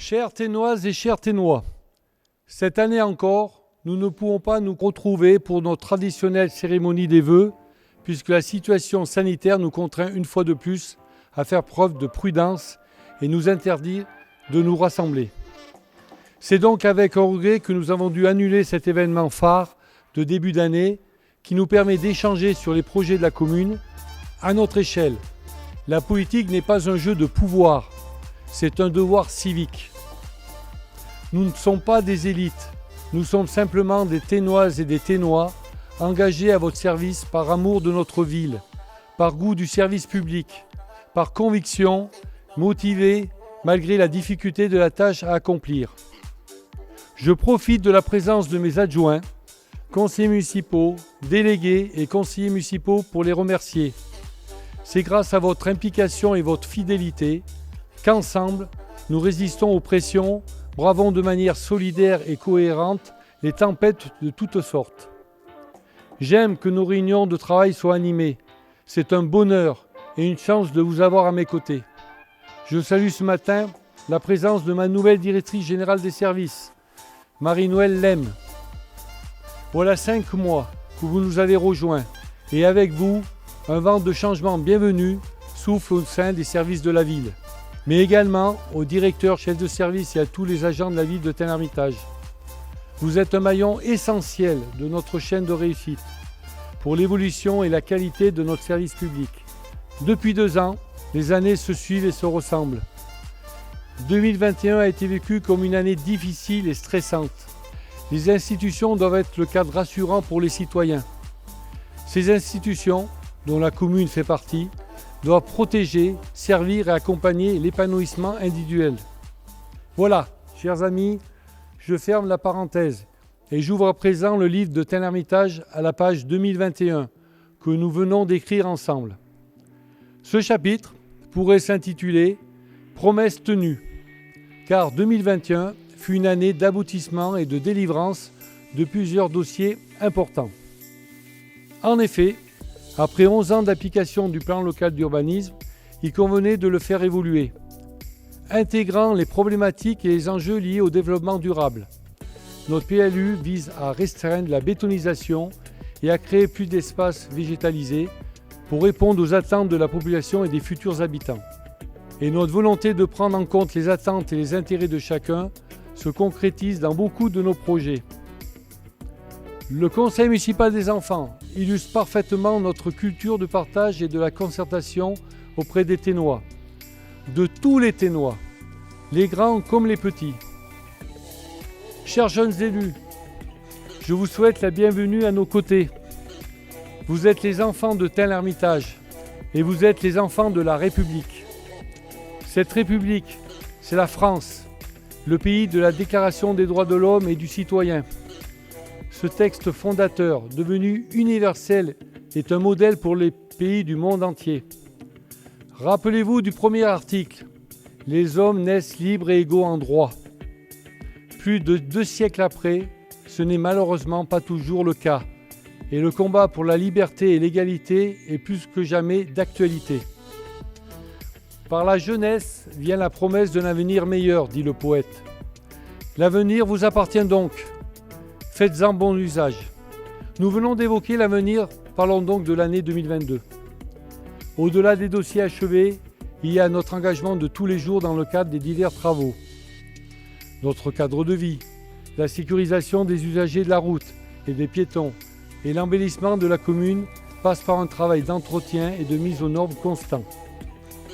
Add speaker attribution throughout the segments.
Speaker 1: Chères Thénoises et chers Thénois, cette année encore, nous ne pouvons pas nous retrouver pour notre traditionnelle cérémonie des vœux, puisque la situation sanitaire nous contraint une fois de plus à faire preuve de prudence et nous interdit de nous rassembler. C'est donc avec regret que nous avons dû annuler cet événement phare de début d'année qui nous permet d'échanger sur les projets de la commune à notre échelle. La politique n'est pas un jeu de pouvoir, c'est un devoir civique. Nous ne sommes pas des élites, nous sommes simplement des Thénoises et des Thénois engagés à votre service par amour de notre ville, par goût du service public, par conviction, motivés malgré la difficulté de la tâche à accomplir. Je profite de la présence de mes adjoints, conseillers municipaux, délégués et conseillers municipaux pour les remercier. C'est grâce à votre implication et votre fidélité qu'ensemble, nous résistons aux pressions, bravons de manière solidaire et cohérente les tempêtes de toutes sortes. J'aime que nos réunions de travail soient animées. C'est un bonheur et une chance de vous avoir à mes côtés. Je salue ce matin la présence de ma nouvelle directrice générale des services, Marie-Noëlle Lem. Voilà 5 mois que vous nous avez rejoints et avec vous, un vent de changement bienvenu souffle au sein des services de la ville, mais également aux directeurs, chefs de service et à tous les agents de la ville de Tain-l'Hermitage. Vous êtes un maillon essentiel de notre chaîne de réussite pour l'évolution et la qualité de notre service public. Depuis 2 ans, les années se suivent et se ressemblent. 2021 a été vécu comme une année difficile et stressante. Les institutions doivent être le cadre rassurant pour les citoyens. Ces institutions, dont la commune fait partie, doivent protéger, servir et accompagner l'épanouissement individuel. Voilà, chers amis, je ferme la parenthèse et j'ouvre à présent le livre de Tain-l'Hermitage à la page 2021 que nous venons d'écrire ensemble. Ce chapitre pourrait s'intituler « Promesses tenues » car 2021 fut une année d'aboutissement et de délivrance de plusieurs dossiers importants. En effet, après 11 ans d'application du plan local d'urbanisme, il convenait de le faire évoluer, intégrant les problématiques et les enjeux liés au développement durable. Notre PLU vise à restreindre la bétonisation et à créer plus d'espaces végétalisés pour répondre aux attentes de la population et des futurs habitants. Et notre volonté de prendre en compte les attentes et les intérêts de chacun se concrétise dans beaucoup de nos projets. Le Conseil municipal des enfants illustre parfaitement notre culture de partage et de la concertation auprès des Thénois, de tous les Thénois, les grands comme les petits. Chers jeunes élus, je vous souhaite la bienvenue à nos côtés. Vous êtes les enfants de Tain-l'Hermitage et vous êtes les enfants de la République. Cette République, c'est la France, le pays de la Déclaration des droits de l'homme et du citoyen. Ce texte fondateur, devenu universel, est un modèle pour les pays du monde entier. Rappelez-vous du premier article. Les hommes naissent libres et égaux en droit. Plus de 2 siècles après, ce n'est malheureusement pas toujours le cas. Et le combat pour la liberté et l'égalité est plus que jamais d'actualité. Par la jeunesse vient la promesse d'un avenir meilleur, dit le poète. L'avenir vous appartient donc. Faites-en bon usage. Nous venons d'évoquer l'avenir, parlons donc de l'année 2022. Au-delà des dossiers achevés, il y a notre engagement de tous les jours dans le cadre des divers travaux. Notre cadre de vie, la sécurisation des usagers de la route et des piétons et l'embellissement de la commune passe par un travail d'entretien et de mise aux normes constant.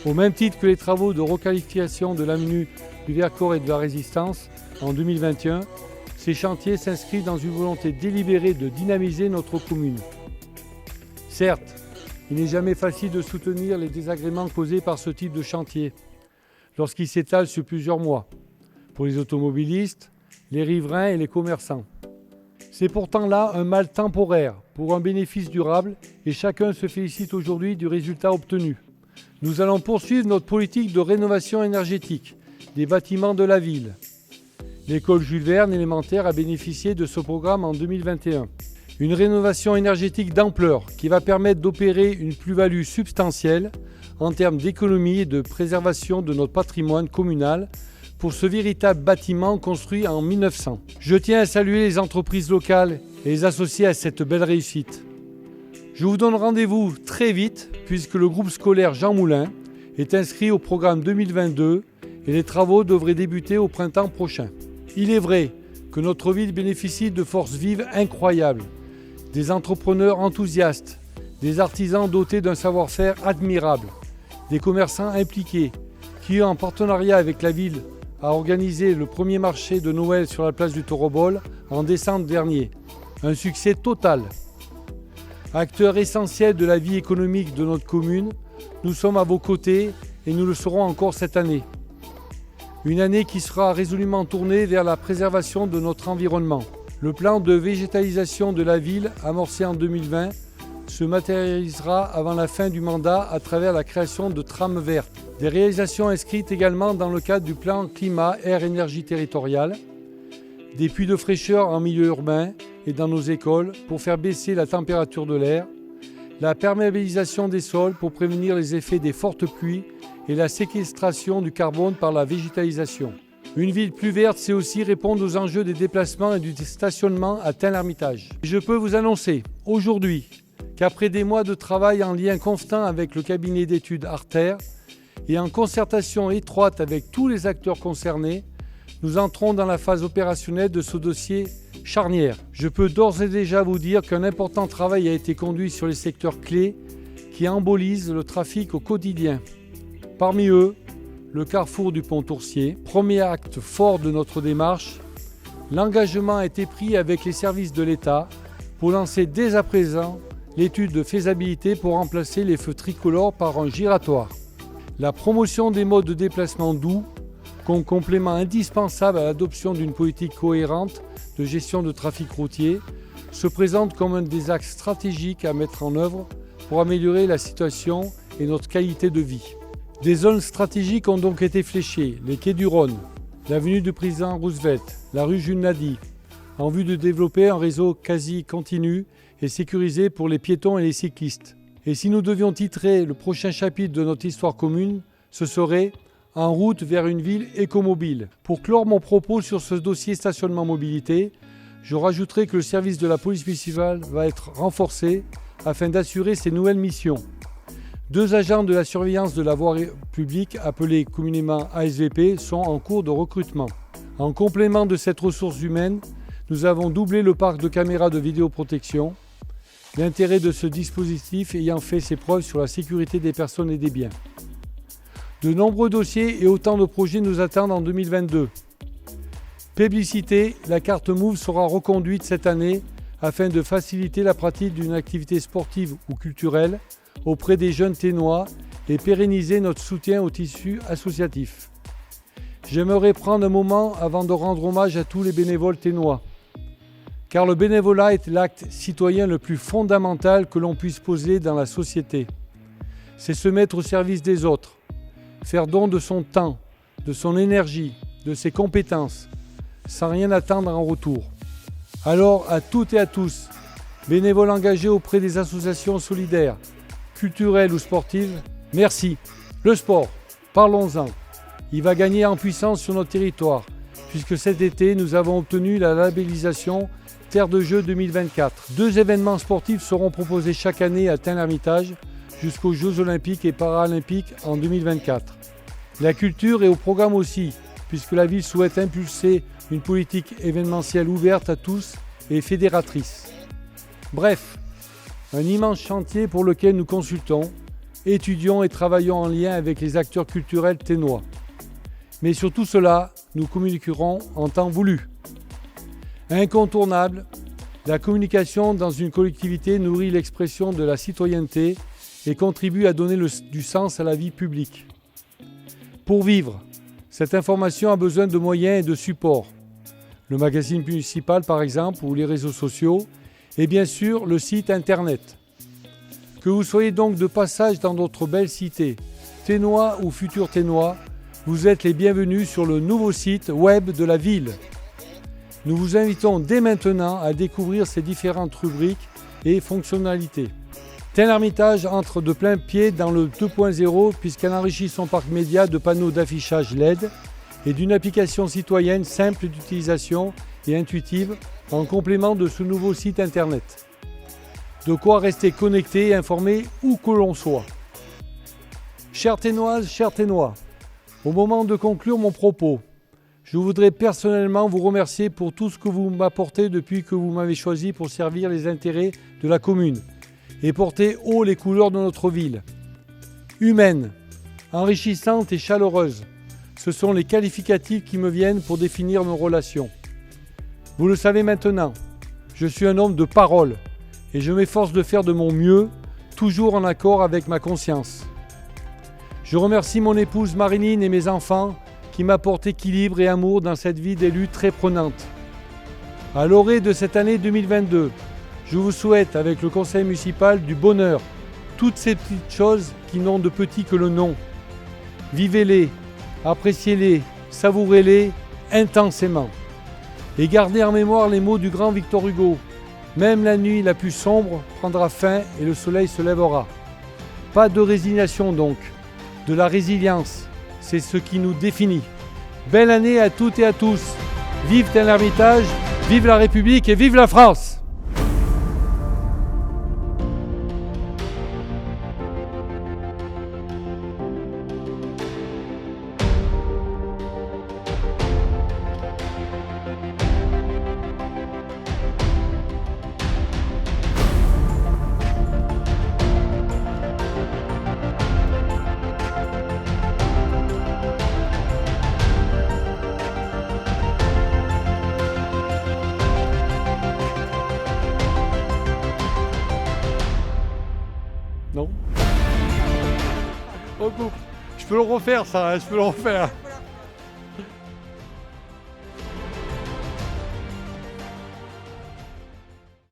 Speaker 1: Au même titre que les travaux de requalification de l'avenue du Vercors et de la Résistance en 2021, ces chantiers s'inscrivent dans une volonté délibérée de dynamiser notre commune. Certes, il n'est jamais facile de soutenir les désagréments causés par ce type de chantier lorsqu'il s'étale sur plusieurs mois, pour les automobilistes, les riverains et les commerçants. C'est pourtant là un mal temporaire pour un bénéfice durable et chacun se félicite aujourd'hui du résultat obtenu. Nous allons poursuivre notre politique de rénovation énergétique des bâtiments de la ville. L'école Jules Verne élémentaire a bénéficié de ce programme en 2021. Une rénovation énergétique d'ampleur qui va permettre d'opérer une plus-value substantielle en termes d'économie et de préservation de notre patrimoine communal pour ce véritable bâtiment construit en 1900. Je tiens à saluer les entreprises locales et les associés à cette belle réussite. Je vous donne rendez-vous très vite puisque le groupe scolaire Jean Moulin est inscrit au programme 2022 et les travaux devraient débuter au printemps prochain. Il est vrai que notre ville bénéficie de forces vives incroyables, des entrepreneurs enthousiastes, des artisans dotés d'un savoir-faire admirable, des commerçants impliqués qui, en partenariat avec la ville, a organisé le premier marché de Noël sur la place du Taureau-Bol en décembre dernier. Un succès total. Acteurs essentiels de la vie économique de notre commune, nous sommes à vos côtés et nous le serons encore cette année. Une année qui sera résolument tournée vers la préservation de notre environnement. Le plan de végétalisation de la ville, amorcé en 2020, se matérialisera avant la fin du mandat à travers la création de trames vertes. Des réalisations inscrites également dans le cadre du plan climat, air, énergie territoriale. Des puits de fraîcheur en milieu urbain et dans nos écoles pour faire baisser la température de l'air. La perméabilisation des sols pour prévenir les effets des fortes pluies et la séquestration du carbone par la végétalisation. Une ville plus verte, c'est aussi répondre aux enjeux des déplacements et du stationnement à Tain-l'Hermitage. Je peux vous annoncer aujourd'hui qu'après des mois de travail en lien constant avec le cabinet d'études Arter et en concertation étroite avec tous les acteurs concernés, nous entrons dans la phase opérationnelle de ce dossier charnière. Je peux d'ores et déjà vous dire qu'un important travail a été conduit sur les secteurs clés qui embolisent le trafic au quotidien. Parmi eux, le carrefour du Pont-Tourcier, premier acte fort de notre démarche. L'engagement a été pris avec les services de l'État pour lancer dès à présent l'étude de faisabilité pour remplacer les feux tricolores par un giratoire. La promotion des modes de déplacement doux, comme complément indispensable à l'adoption d'une politique cohérente de gestion de trafic routier, se présente comme un des axes stratégiques à mettre en œuvre pour améliorer la situation et notre qualité de vie. Des zones stratégiques ont donc été fléchées, les quais du Rhône, l'avenue du président Roosevelt, la rue Jules Nady, en vue de développer un réseau quasi continu et sécurisé pour les piétons et les cyclistes. Et si nous devions titrer le prochain chapitre de notre histoire commune, ce serait « En route vers une ville écomobile ». Pour clore mon propos sur ce dossier stationnement mobilité, je rajouterai que le service de la police municipale va être renforcé afin d'assurer ses nouvelles missions. 2 agents de la surveillance de la voie publique, appelés communément ASVP, sont en cours de recrutement. En complément de cette ressource humaine, nous avons doublé le parc de caméras de vidéoprotection, l'intérêt de ce dispositif ayant fait ses preuves sur la sécurité des personnes et des biens. De nombreux dossiers et autant de projets nous attendent en 2022. Publicité, la carte Move sera reconduite cette année afin de faciliter la pratique d'une activité sportive ou culturelle auprès des jeunes Thénois et pérenniser notre soutien au tissu associatif. J'aimerais prendre un moment avant de rendre hommage à tous les bénévoles thénois. Car le bénévolat est l'acte citoyen le plus fondamental que l'on puisse poser dans la société. C'est se mettre au service des autres, faire don de son temps, de son énergie, de ses compétences, sans rien attendre en retour. Alors à toutes et à tous, bénévoles engagés auprès des associations solidaires, culturelles ou sportives, merci. Le sport, parlons-en. Il va gagner en puissance sur notre territoire, puisque cet été, nous avons obtenu la labellisation Terre de Jeux 2024. 2 événements sportifs seront proposés chaque année à Tain-l'Hermitage jusqu'aux Jeux Olympiques et Paralympiques en 2024. La culture est au programme aussi, puisque la ville souhaite impulser une politique événementielle ouverte à tous et fédératrice. Bref, un immense chantier pour lequel nous consultons, étudions et travaillons en lien avec les acteurs culturels thénois. Mais sur tout cela, nous communiquerons en temps voulu. Incontournable, la communication dans une collectivité nourrit l'expression de la citoyenneté et contribue à donner du sens à la vie publique. Pour vivre, cette information a besoin de moyens et de supports. Le magazine municipal par exemple, ou les réseaux sociaux, et bien sûr le site internet. Que vous soyez donc de passage dans notre belle cité, Thénois ou futurs Thénois, vous êtes les bienvenus sur le nouveau site web de la ville. Nous vous invitons dès maintenant à découvrir ces différentes rubriques et fonctionnalités. Tain-l'Hermitage entre de plein pied dans le 2.0 puisqu'elle enrichit son parc média de panneaux d'affichage LED et d'une application citoyenne simple d'utilisation et intuitive en complément de ce nouveau site internet. De quoi rester connecté et informé où que l'on soit. Chères Thénoises, chers Thénois, au moment de conclure mon propos, je voudrais personnellement vous remercier pour tout ce que vous m'apportez depuis que vous m'avez choisi pour servir les intérêts de la commune et porter haut les couleurs de notre ville. Humaine, enrichissante et chaleureuse, ce sont les qualificatifs qui me viennent pour définir nos relations. Vous le savez maintenant, je suis un homme de parole et je m'efforce de faire de mon mieux, toujours en accord avec ma conscience. Je remercie mon épouse Marilyn et mes enfants qui m'apportent équilibre et amour dans cette vie d'élu très prenante. À l'orée de cette année 2022, je vous souhaite avec le conseil municipal du bonheur, toutes ces petites choses qui n'ont de petit que le nom. Vivez-les, appréciez-les, savourez-les intensément. Et gardez en mémoire les mots du grand Victor Hugo. Même la nuit la plus sombre prendra fin et le soleil se lèvera. Pas de résignation donc, de la résilience, c'est ce qui nous définit. Belle année à toutes et à tous. Vive Tain-l'Hermitage, vive la République et vive la France! Non? Recoupe. Je peux le refaire ça, je peux le refaire.